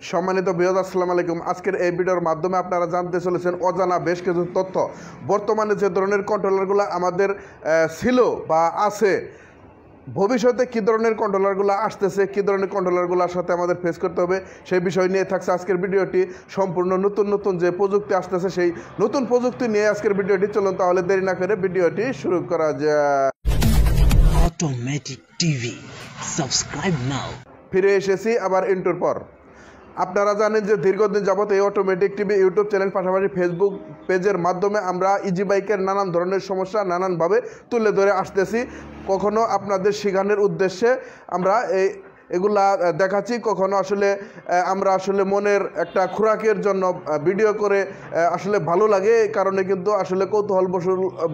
সম্মানিত ভিউয়ার্স, আসসালামু আলাইকুম। আজকের এই ভিডিওর মাধ্যমে আপনারা জানতে চলেছেন অজানা বেশ কিছু তথ্য। বর্তমানে যে ধরনের কন্ট্রোলারগুলো আমাদের ছিল বা আছে, ভবিষ্যতে কী ধরনের কন্ট্রোলারগুলো আসতেছে, কী ধরনের কন্ট্রোলারগুলোর সাথে আমাদের ফেস করতে হবে, সেই বিষয় নিয়ে থাকছে আজকের ভিডিওটি। সম্পূর্ণ নতুন যে প্রযুক্তি আসতেছে, সেই নতুন প্রযুক্তি নিয়ে আজকের ভিডিওটি। চলুন তাহলে দেরি না করে ভিডিওটি শুরু করা যায়। অটোমেটিক টিভি, সাবস্ক্রাইব নাও। ফিরে এসেছি আবার ইন্টুর পর। আপনারা জানেন যে দীর্ঘদিন যাবত এই অটোমেটিক টিভি ইউটিউব চ্যানেল পাশাপাশি ফেসবুক পেজের মাধ্যমে আমরা ইজি বাইকের নানান ধরনের সমস্যা নানানভাবে তুলে ধরে আসতেছি। কখনো আপনাদের শেখানোর উদ্দেশ্যে আমরা এগুলা দেখাচ্ছি, কখনো আসলে আমরা আসলে মনের একটা খোরাকের জন্য ভিডিও করে আসলে ভালো লাগে, এই কারণে কিন্তু আসলে কৌতূহল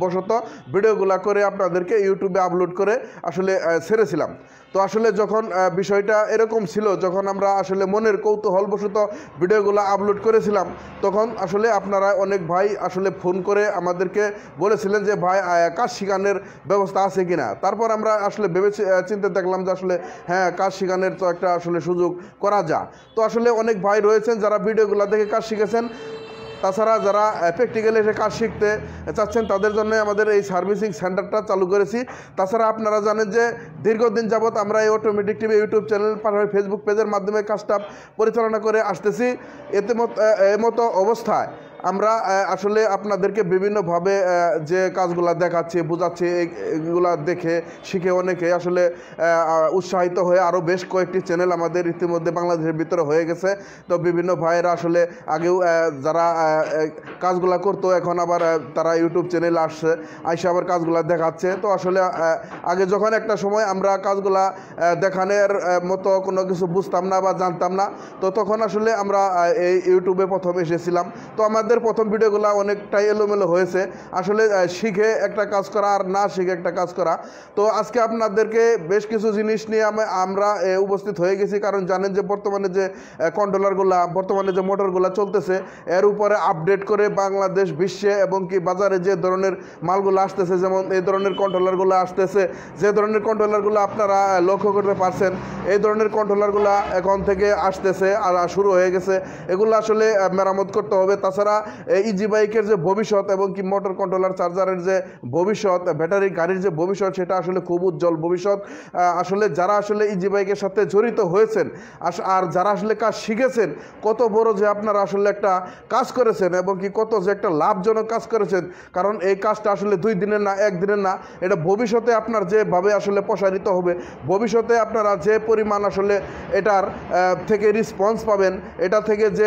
বশত ভিডিওগুলা করে আপনাদেরকে ইউটিউবে আপলোড করে আসলে ছেড়েছিলাম। তো আসলে যখন বিষয়টা এরকম ছিল, যখন আমরা আসলে মনের কৌতূহলবশত ভিডিওগুলো আপলোড করেছিলাম, তখন আসলে আপনারা অনেক ভাই আসলে ফোন করে আমাদেরকে বলেছিলেন যে ভাই কাজ শেখানোর ব্যবস্থা আছে কিনা। তারপর আমরা আসলে ভেবে চিন্তে দেখলাম যে আসলে হ্যাঁ, কাজ শেখানোর তো একটা আসলে সুযোগ করা যায়। তো আসলে অনেক ভাই রয়েছেন যারা ভিডিওগুলো দেখে কাজ শিখেছেন। তাছাড়া যারা প্র্যাকটিক্যালি এসে কাজ শিখতে চাচ্ছেন, তাদের জন্য আমাদের এই সার্ভিসিং সেন্টারটা চালু করেছি। তাছাড়া আপনারা জানেন যে দীর্ঘদিন যাবৎ আমরা এই অটোমেটিক টিভি ইউটিউব চ্যানেল পাশাপাশি ফেসবুক পেজের মাধ্যমে কাজটা পরিচালনা করে আসতেছি। মতো অবস্থায় আমরা আসলে আপনাদেরকে বিভিন্নভাবে যে কাজগুলো দেখাচ্ছি, বোঝাচ্ছি, এগুলা দেখে শিখে অনেকে আসলে উৎসাহিত হয়ে আরও বেশ কয়েকটি চ্যানেল আমাদের ইতিমধ্যে বাংলাদেশের ভিতরে হয়ে গেছে। তো বিভিন্ন ভাইয়েরা আসলে আগেও যারা কাজগুলা করতো, এখন আবার তারা ইউটিউব চ্যানেলে আসছে, আইসে আবার কাজগুলা দেখাচ্ছে। তো আসলে আগে যখন একটা সময় আমরা কাজগুলা দেখানোর মতো কোনো কিছু বুঝতাম না বা জানতাম না, তো তখন আসলে আমরা এই ইউটিউবে প্রথম এসেছিলাম। তো আমাদের প্রথম ভিডিওগুলো অনেকটাই এলোমেলো হয়েছে, আসলে শিখে একটা কাজ করা আর না শিখে একটা কাজ করা। তো আজকে আপনাদেরকে বেশ কিছু জিনিস নিয়ে আমরা উপস্থিত হয়ে গেছি, কারণ জানেন যে বর্তমানে যে কন্ট্রোলারগুলা, বর্তমানে যে মোটরগুলা চলতেছে, এর উপরে আপডেট করে বাংলাদেশ, বিশ্বে এবং কি বাজারে যে ধরনের মালগুলো আসতেছে, যেমন এই ধরনের কন্ট্রোলারগুলো আসতেছে, যে ধরনের কন্ট্রোলারগুলো আপনারা লক্ষ্য করতে পারছেন, এই ধরনের কন্ট্রোলারগুলো এখন থেকে আসতেছে আর শুরু হয়ে গেছে। এগুলো আসলে মেরামত করতে হবে। তাছাড়া ইজি বাইকের যে ভবিষ্যৎ এবং কি মোটর কন্ট্রোলার চার্জারের যে ভবিষ্যৎ, ব্যাটারি গাড়ির যে ভবিষ্যৎ, সেটা আসলে খুব উজ্জ্বল ভবিষ্যৎ। আসলে যারা আসলে ইজি বাইকের সাথে জড়িত হয়েছেন আর যারা আসলে কাজ শিখেছেন, কত বড় যে আপনারা আসলে একটা কাজ করেছেন এবং কি কত যে একটা লাভজনক কাজ করেছেন। কারণ এই কাজটা আসলে 2 দিনের না, 1 দিনের না, এটা ভবিষ্যতে আপনার যেভাবে আসলে প্রসারিত হবে, ভবিষ্যতে আপনারা যে পরিমাণ আসলে এটার থেকে রেসপন্স পাবেন, এটা থেকে যে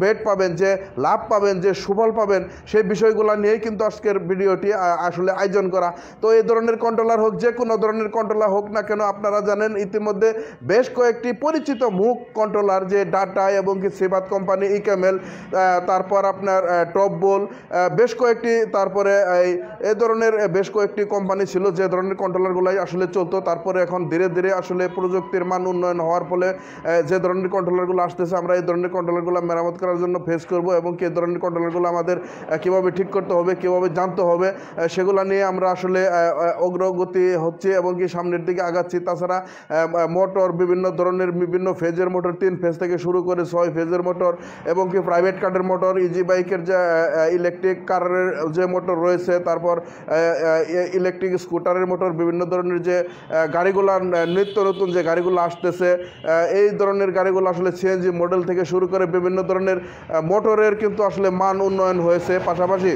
বেট পাবেন, যে লাভ পাবেন, যে সুফল পাবেন, সেই বিষয়গুলো নিয়েই কিন্তু আজকের ভিডিওটি আসলে আয়োজন করা। তো এই ধরনের কন্ট্রোলার হোক, যে কোনো ধরনের কন্ট্রোলার হোক না কেন, আপনারা জানেন ইতিমধ্যে বেশ কয়েকটি পরিচিত মুখ কন্ট্রোলার, যে ডাটা এবং কি সেবাত কোম্পানি, ইকেমেল, তারপর আপনার টপ বোল, বেশ কয়েকটি, তারপরে এই ধরনের বেশ কয়েকটি কোম্পানি ছিল যে ধরনের কন্ট্রোলারগুলাই আসলে চলতো। তারপরে এখন ধীরে ধীরে আসলে প্রযুক্তির মান উন্নয়ন হওয়ার ফলে যে ধরনের কন্ট্রোলারগুলো আসতেছে, আমরা এই ধরনের কন্ট্রোলারগুলো মেরামত করার জন্য ফেস করব এবং কি এই ধরনের কন্ট্রোলারগুলো আমাদের কীভাবে ঠিক করতে হবে, কীভাবে জানতে হবে, সেগুলো নিয়ে আমরা আসলে অগ্রগতি হচ্ছে এবং কি সামনের দিকে আগাচ্ছি। তাছাড়া মোটর, বিভিন্ন ধরনের বিভিন্ন ফেজের মোটর, 3 ফেজ থেকে শুরু করে 6 ফেজের মোটর এবং কি প্রাইভেট কারের মোটর, ইজি বাইকের যে ইলেকট্রিক কারের যে মোটর রয়েছে, তারপর ইলেকট্রিক স্কুটারের মোটর, বিভিন্ন ধরনের যে গাড়িগুলো, নিত্য নতুন যে গাড়িগুলো আসতেছে, এই ধরনের গাড়িগুলো আসলে সিএনজি মডেল থেকে শুরু করে বিভিন্ন ধরনের মোটরের কিন্তু আসলে মান উন্নয়ন হয়েছে। পাশাপাশি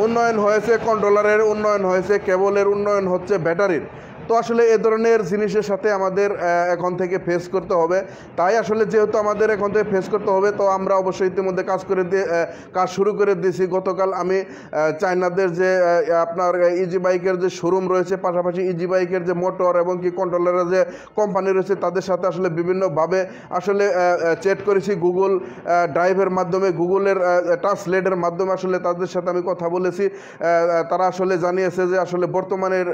উন্নয়ন হয়েছে কন্ট্রোলারের, উন্নয়ন হয়েছে কেবলের, উন্নয়ন হচ্ছে ব্যাটারির। তো আসলে এ ধরনের জিনিসের সাথে আমাদের এখন থেকে ফেস করতে হবে। তাই আসলে যেহেতু আমাদের এখন থেকে ফেস করতে হবে, তো আমরা অবশ্যই ইতিমধ্যে কাজ শুরু করে দিয়েছি। গতকাল আমি চায়নাদের যে আপনার ইজি বাইকের যে শোরুম রয়েছে, পাশাপাশি ইজি বাইকের যে মোটর এবং কি কন্ট্রোলারের যে কোম্পানি রয়েছে, তাদের সাথে আসলে বিভিন্নভাবে আসলে চ্যাট করেছি গুগল ড্রাইভের মাধ্যমে, গুগলের ট্রান্সলেটের মাধ্যমে আসলে তাদের সাথে আমি কথা বলেছি। তারা আসলে জানিয়েছে যে আসলে বর্তমানের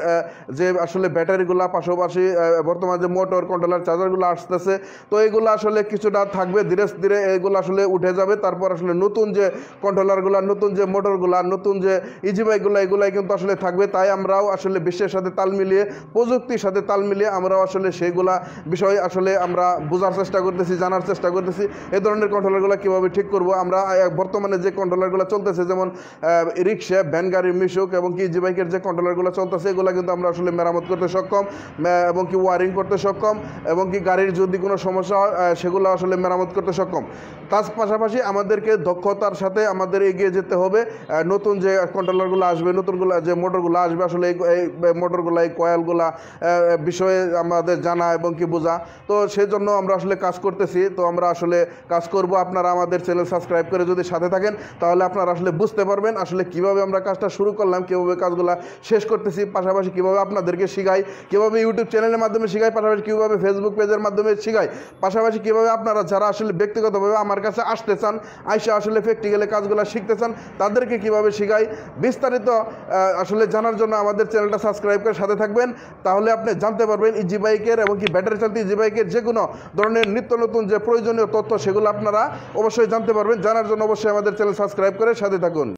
যে আসলে ব্যাটারিগুলো, পাশাপাশি বর্তমানে যে মোটর কন্ট্রোলার চার্জারগুলো আসতেছে, তো এগুলো আসলে কিছুটা থাকবে, ধীরে ধীরে এগুলো আসলে উঠে যাবে। তারপর আসলে নতুন যে কন্ট্রোলারগুলো, নতুন যে মোটরগুলো, নতুন যে ইজি বাইকগুলো, এগুলাই কিন্তু আসলে থাকবে। তাই আমরাও আসলে বিশ্বের সাথে তাল মিলিয়ে, প্রযুক্তির সাথে তাল মিলিয়ে আমরাও আসলে সেইগুলা বিষয় আসলে আমরা বোঝার চেষ্টা করতেছি, জানার চেষ্টা করতেছি এই ধরনের কন্ট্রোলারগুলো কীভাবে ঠিক করব। আমরা বর্তমানে যে কন্ট্রোলারগুলো চলতেছে, যেমন রিক্সা, ভ্যান গাড়ি, মিশুক এবং কি ইজি বাইকের যে কন্ট্রোলারগুলো চলতেছে, এগুলো কিন্তু আমরা আসলে মেরামত করতে সক্ষম এবং কি ওয়ারিং করতে সক্ষম, এবং কি গাড়ির যদি কোনো সমস্যা হয় সেগুলো আসলে মেরামত করতে সক্ষম। তার পাশাপাশি আমাদেরকে দক্ষতার সাথে আমাদের এগিয়ে যেতে হবে। নতুন যে কন্ট্রোলারগুলো আসবে, নতুনগুলো যে মোটরগুলো আসবে, আসলে এই মোটরগুলো, এই কয়েলগুলা বিষয়ে আমাদের জানা এবং কি বোঝা। তো সেই জন্য আমরা আসলে কাজ করতেছি। তো আমরা আসলে কাজ করব। আপনারা আমাদের চ্যানেল সাবস্ক্রাইব করে যদি সাথে থাকেন, তাহলে আপনারা আসলে বুঝতে পারবেন আসলে কীভাবে আমরা কাজটা শুরু করলাম, কীভাবে কাজগুলো শেষ করতেছি, পাশাপাশি কীভাবে আপনাদেরকে শিখাই, কীভাবে ইউটিউব চ্যানেলের মাধ্যমে শিখাই, পাশাপাশি কীভাবে ফেসবুক পেজের মাধ্যমে শিখাই, পাশাপাশি কীভাবে আপনারা যারা আসলে ব্যক্তিগতভাবে আমার কাছে আসতে চান, আইসা আসলে প্র্যাকটিক্যালি কাজগুলো শিখতে চান, তাদেরকে কীভাবে শিখাই, বিস্তারিত আসলে জানার জন্য আমাদের চ্যানেলটা সাবস্ক্রাইব করে সাথে থাকবেন। তাহলে আপনি জানতে পারবেন ইজি বাইকের এবং কি ব্যাটারি চালিত ইজি বাইকের যে কোনো ধরনের নিত্য নতুন যে প্রয়োজনীয় তথ্য, সেগুলো আপনারা অবশ্যই জানতে পারবেন। জানার জন্য অবশ্যই আমাদের চ্যানেল সাবস্ক্রাইব করে সাথে থাকুন।